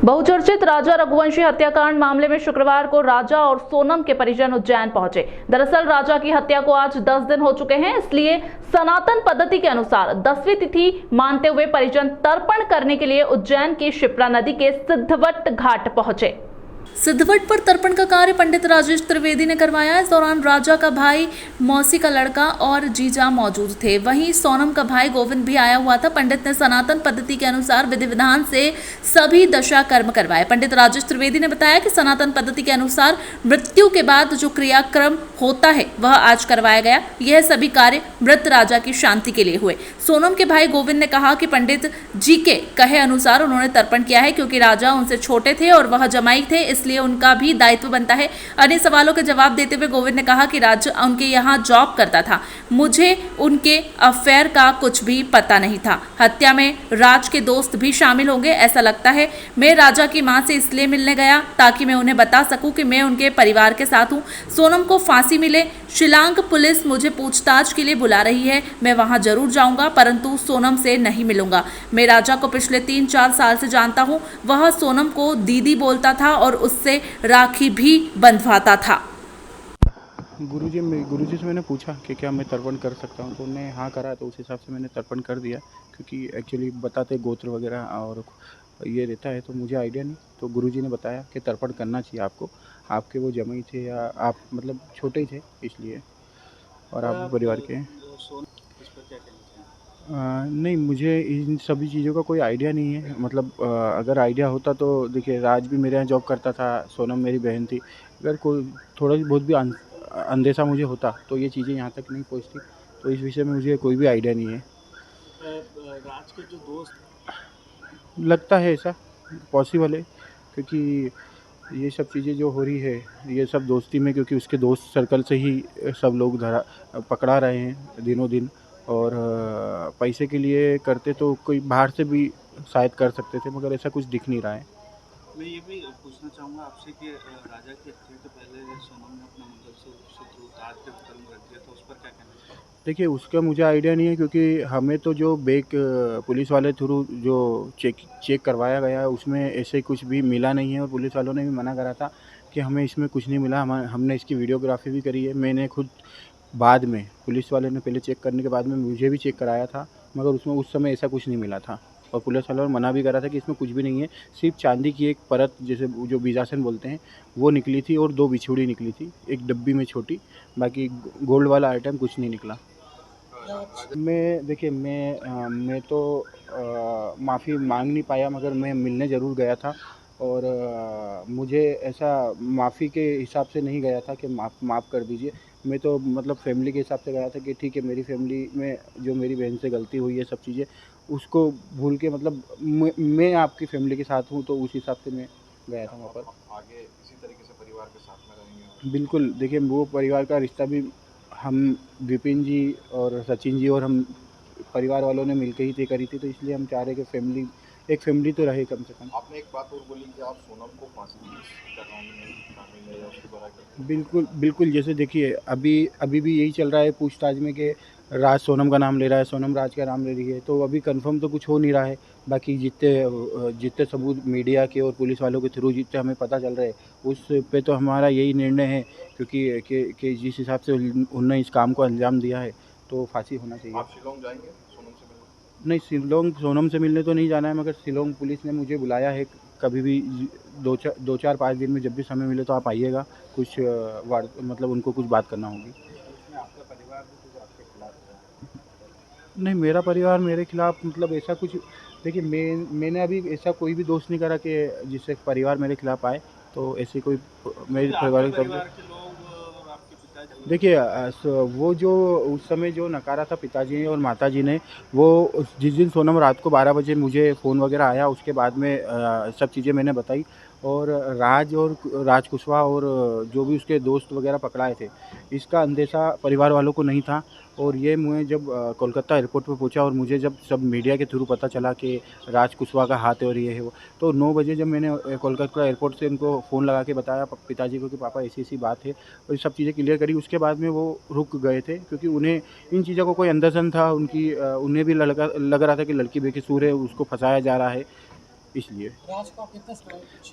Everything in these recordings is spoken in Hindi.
बहुचर्चित राजा रघुवंशी हत्याकांड मामले में शुक्रवार को राजा और सोनम के परिजन उज्जैन पहुंचे। दरअसल राजा की हत्या को आज 10 दिन हो चुके हैं, इसलिए सनातन पद्धति के अनुसार 10वीं तिथि मानते हुए परिजन तर्पण करने के लिए उज्जैन की शिप्रा नदी के सिद्धवट घाट पहुंचे। सिद्धवट पर तर्पण का कार्य पंडित राजेश त्रिवेदी ने करवाया। इस दौरान राजा का भाई, मौसी का लड़का और जीजा मौजूद थे। वहीं सोनम का भाई गोविंद भी आया हुआ था। पंडित ने सनातन पद्धति के अनुसार विधि विधान से सभी दशा कर्म करवाए। पंडित राजेश त्रिवेदी ने बताया कि सनातन पद्धति के अनुसार मृत्यु के बाद जो क्रियाक्रम होता है वह आज करवाया गया। यह सभी कार्य मृत राजा की शांति के लिए हुए। सोनम के भाई गोविंद ने कहा कि पंडित जी के कहे अनुसार उन्होंने तर्पण किया है, क्योंकि राजा उनसे छोटे थे और वह जमाई थे, इसलिए उनका भी दायित्व बनता है। अन्य सवालों के जवाब देते हुए गोविंद ने कहा कि राजा उनके यहाँ जॉब करता था, मुझे उनके अफेयर का कुछ भी पता नहीं था। हत्या में राज के दोस्त भी शामिल होंगे ऐसा लगता है। मैं राजा की मां से इसलिए मिलने गया ताकि मैं उन्हें बता सकूं कि मैं उनके परिवार के साथ हूं। सोनम को फांसी मिले। शिलांग पुलिस मुझे पूछताछ के लिए बुला रही है, मैं वहां जरूर जाऊंगा, परंतु सोनम से नहीं मिलूंगा। मैं राजा को पिछले 3-4 साल से जानता हूं। वह सोनम को दीदी बोलता था और उससे राखी भी बंधवाता था। गुरुजी से मैंने पूछा कि क्या मैं तर्पण कर सकता हूँ, तो उन्होंने हाँ करा, तो उस हिसाब से मैंने तर्पण कर दिया। क्योंकि एक्चुअली बताते गोत्र वगैरह और ये रहता है, तो मुझे आइडिया नहीं। तो गुरुजी ने बताया कि तर्पण करना चाहिए आपको, आपके वो जमाई थे या आप मतलब छोटे ही थे इसलिए, और आप परिवार के नहीं, मुझे इन सभी चीज़ों का कोई आइडिया नहीं है। मतलब अगर आइडिया होता तो देखिए, राज भी मेरे यहाँ जॉब करता था, सोनम मेरी बहन थी। अगर कोई थोड़ा बहुत भी अंदेशा मुझे होता तो ये चीज़ें यहाँ तक नहीं पहुँचती। तो इस विषय में मुझे कोई भी आइडिया नहीं है। राज के जो दोस्त लगता है ऐसा पॉसिबल है, क्योंकि ये सब चीज़ें जो हो रही है ये सब दोस्ती में, क्योंकि उसके दोस्त सर्कल से ही सब लोग पकड़ा रहे हैं दिनों दिन। और पैसे के लिए करते तो कोई बाहर से भी शायद कर सकते थे, मगर ऐसा कुछ दिख नहीं रहा है। मैं ये भी पूछना चाहूँगा आपसे कि राजा की हत्या के पहले सोनम ने अपना मंगलसूत्र ताज के बगल में रख दिया था, उस पर क्या कहना चाहिए? देखिए, उसका मुझे आइडिया नहीं है, क्योंकि हमें तो जो बैग पुलिस वाले थ्रू जो चेक करवाया गया है उसमें ऐसे कुछ भी मिला नहीं है, और पुलिस वालों ने भी मना करा था कि हमें इसमें कुछ नहीं मिला। हमने इसकी वीडियोग्राफी भी करी है। मैंने खुद बाद में, पुलिस वाले ने पहले चेक करने के बाद में मुझे भी चेक कराया था, मगर उसमें उस समय ऐसा कुछ नहीं मिला था। और पुलिस वालों ने मना भी करा था कि इसमें कुछ भी नहीं है, सिर्फ चांदी की एक परत, जैसे जो बीजासन बोलते हैं, वो निकली थी, और 2 बिछुड़ी निकली थी एक डब्बी में छोटी। बाकी गोल्ड वाला आइटम कुछ नहीं निकला। मैं तो माफ़ी मांग नहीं पाया, मगर मैं मिलने ज़रूर गया था। और मुझे ऐसा माफ़ी के हिसाब से नहीं गया था कि माफ़ कर दीजिए। मैं तो मतलब फैमिली के हिसाब से गया था कि ठीक है, मेरी फैमिली में जो मेरी बहन से गलती हुई है, सब चीज़ें उसको भूल के, मतलब मैं आपकी फैमिली के साथ हूँ, तो उस हिसाब से मैं गया था वहाँ पर। आगे इसी तरीके से परिवार के साथ में रहेंगे? बिल्कुल। देखिए, वो परिवार का रिश्ता भी हम विपिन जी और सचिन जी और हम परिवार वालों ने मिलकर ही तय करी थी, तो इसलिए हम चाह रहे कि एक फैमिली तो रहे कम से कम। आपने एक बात और बोली कि आप सोनम को फांसी शामिल है या उसके बारे बिल्कुल बिल्कुल। जैसे देखिए, अभी भी यही चल रहा है पूछताछ में कि राज सोनम का नाम ले रहा है, सोनम राज का नाम ले रही है, तो अभी कंफर्म तो कुछ हो नहीं रहा है। बाकी जितने सबूत मीडिया के और पुलिस वालों के थ्रू जितने हमें पता चल रहा है, उस पे तो हमारा यही निर्णय है, क्योंकि कि जिस हिसाब से उन्होंने इस काम को अंजाम दिया है, तो फांसी होना चाहिए। आप शिलोंग जाएंगे सोनम से मिलने? नहीं, शिलोंग सोनम से मिलने तो नहीं जाना है, मगर शिलोंग पुलिस ने मुझे बुलाया है। कभी भी 2-4-5 दिन में जब भी समय मिले तो आप आइएगा, कुछ मतलब उनको कुछ बात करना होगी। आपका परिवार भी कुछ आपके खिलाफ है? नहीं, मेरा परिवार मेरे खिलाफ मतलब ऐसा कुछ, देखिए, मैंने अभी ऐसा कोई भी दोष नहीं करा कि जिससे परिवार मेरे खिलाफ आए, तो ऐसे कोई मेरे परिवार के लोग और आपके पिताजी? देखिए, वो जो उस समय जो नकारा था पिताजी ने और माताजी ने, वो जिस दिन सोनम रात को 12 बजे मुझे फ़ोन वगैरह आया, उसके बाद में सब चीज़ें मैंने बताई। और राज कुशवाहा और जो भी उसके दोस्त वगैरह पकड़ाए थे, इसका अंदेशा परिवार वालों को नहीं था। और ये मैं जब कोलकाता एयरपोर्ट पे पहुंचा और मुझे जब सब मीडिया के थ्रू पता चला कि राज कुशवाहा का हाथ है और ये है वो, तो 9 बजे जब मैंने कोलकाता एयरपोर्ट से उनको फ़ोन लगा के बताया पिताजी को कि पापा ऐसी बात है, और ये सब चीज़ें क्लियर करी, उसके बाद में वो रुक गए थे, क्योंकि उन्हें इन चीज़ों को कोई अंदरसन था। उन्हें भी लग रहा था कि लड़की बेकसूर है, उसको फंसाया जा रहा है। इसलिए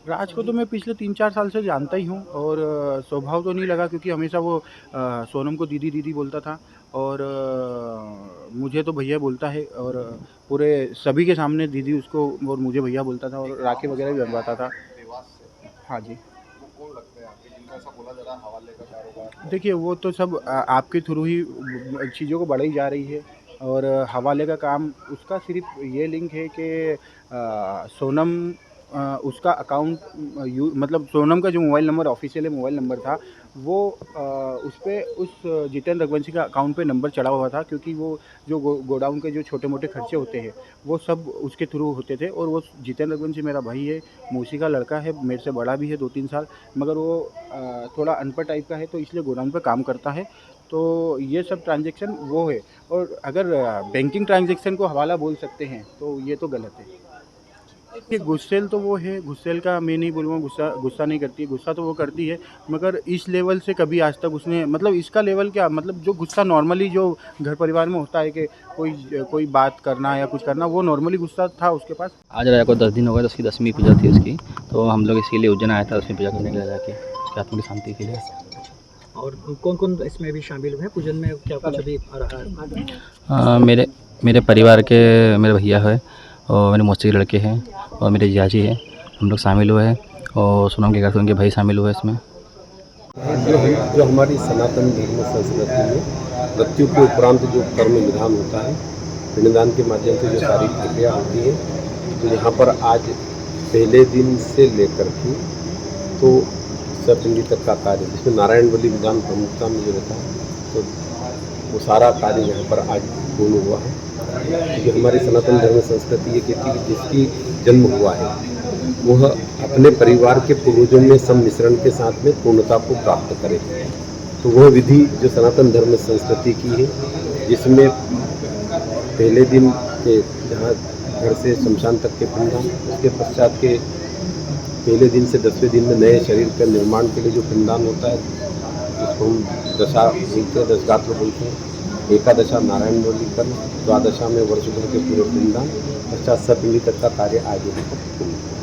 राज को तो मैं पिछले 3-4 साल से जानता ही हूँ और स्वभाव तो नहीं लगा क्योंकि हमेशा वो सोनम को दीदी दीदी बोलता था और मुझे तो भैया बोलता है और पूरे सभी के सामने दीदी उसको और मुझे भैया बोलता था और राखी वगैरह भी बनवाता था। हाँ जी, देखिए वो तो सब आपके थ्रू ही चीज़ों को बढ़ाई जा रही है और हवाले का काम उसका सिर्फ ये लिंक है कि सोनम उसका अकाउंट मतलब सोनम का जो mobile number official mobile number था वो उस पे उस जितेंद्र रघुवंशी का अकाउंट पे नंबर चढ़ा हुआ था क्योंकि वो जो गोडाउन के जो छोटे मोटे खर्चे होते हैं वो सब उसके थ्रू होते थे और वो जितेंद्र रघुवंशी मेरा भाई है, मौसी का लड़का है, मेरे से बड़ा भी है 2-3 साल, मगर वो थोड़ा अनपढ़ टाइप का है तो इसलिए गोडाउन पे काम करता है। तो ये सब ट्रांजैक्शन वो है और अगर बैंकिंग ट्रांजैक्शन को हवाला बोल सकते हैं तो ये तो गलत है। ये गुस्सेल तो वो है, गुस्सेल का मैं नहीं बोलूँगा गुस्सा नहीं करती, गुस्सा तो वो करती है मगर इस लेवल से कभी आज तक उसने मतलब इसका लेवल क्या मतलब जो गुस्सा नॉर्मली जो घर परिवार में होता है कि कोई बात करना या कुछ करना वो नॉर्मली गुस्सा था उसके पास। आज राजा को 10 दिन हो गए तो उसकी 10वीं पूजा थी उसकी, तो हम लोग इसके लिए उज्जैन आया था 10वीं पूजा करने के लिए जाके उसकी आत्मा की शांति के लिए। और कौन कौन इसमें भी शामिल हुए पूजन में, क्या कुछ अभी आ रहा है? मेरे परिवार के मेरे भैया है और मेरे मौसी के लड़के हैं और मेरे जियाजी है, हम लोग शामिल हुए हैं और सोनम के घर से उनके भाई शामिल हुए इसमें। जो हमारी सनातन धर्म संस्कृति में मृत्यु के उपरांत जो कर्म विधान होता है, पिंडदान के माध्यम से जो सारी प्रक्रिया होती है, तो यहाँ पर आज पहले दिन से लेकर के तो सतपिंडी तक का कार्य जिसमें नारायण बलि विधान प्रमुखता में जो रहता है तो वो सारा कार्य यहाँ पर आज पूर्ण हुआ है। क्योंकि हमारी सनातन धर्म संस्कृति ये कहती है कि जिसकी जन्म हुआ है वह अपने परिवार के पूर्वजों में सम्मिश्रण के साथ में पूर्णता को प्राप्त करे। तो वह विधि जो सनातन धर्म संस्कृति की है, जिसमें पहले दिन के जहाँ घर से शमशान तक के पिंडदान, उसके पश्चात के पहले दिन से 10वें दिन में नए शरीर के निर्माण के लिए जो पिंडदान होता है उसको हम दशा बोलते हैं, दशगात्र बोलते हैं। एकादशा नारायण बलि कर्म, द्वादशा में वर्ष भर के पूरे पिंडदान, पश्चात सतपिंडी तक का कार्य आज यहाँ पर पूर्ण।